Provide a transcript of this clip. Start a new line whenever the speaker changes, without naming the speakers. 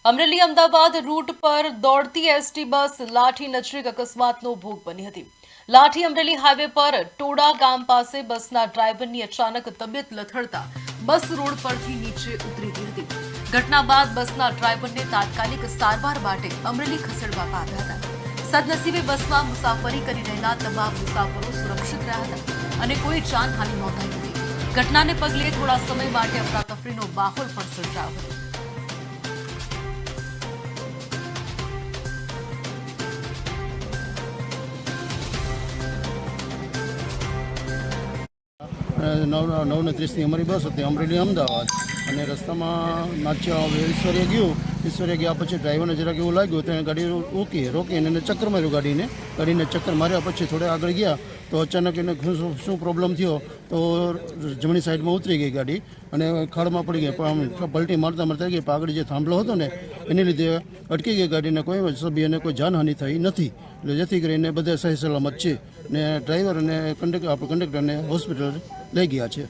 Amreli Ahmedabad route પર દોડતી ST bus લાઠી નજીક અકસ્માતનો ભોગ બની હતી। લાઠી અમરેલી હાઈવે પર ટોડા ગામ પાસે બસના ડ્રાઈવરની અચાનક તબિયત લથડતા બસ રોડ પરથી નીચે ઉતરી ગઈ હતી। ઘટના બાદ બસના ડ્રાઈવરને તાત્કાલિક સારવાર માટે અમરેલી ખસેડવામાં આવ્યા હતા। સદનસીબે બસમાં મુસાફરી કરી રહેલા તમામ મુસાફરો સુરક્ષિત રહ્યા હતા અને કોઈ જાનહાનિ નોંધાઈ નથી। ઘટનાને પગલે થોડા સમય માટે અફરાતફરીનો માહોલ પણ સર્જાયો હતો।
નવ ને 30ની અમારી બસ હતી અમરેલી અમદાવાદ અને રસ્તામાં નાચ્યા ઈશ્વરીય ગયા પછી ડ્રાઈવરને જરાક એવું લાગ્યું તો એને ગાડી રોકીને એને ચક્કર માર્યું ગાડીને ચક્કર માર્યા પછી થોડે આગળ ગયા તો અચાનક એને શું પ્રોબ્લેમ થયો તો જમણી સાઈડમાં ઉતરી ગઈ ગાડી અને ખાડમાં પડી ગઈ પણ પલટી મારતા ગઈ આગળ જે થાંભલો હતો ને એને લીધે અટકી ગઈ ગાડીને કોઈ સભ્યને કોઈ જાનહાનિ થઈ નથી એટલે જેથી કરીને બધા સહી સલામત છે ને ડ્રાઈવર અને કંડક્ટરને હોસ્પિટલ લઈ ગયા છે।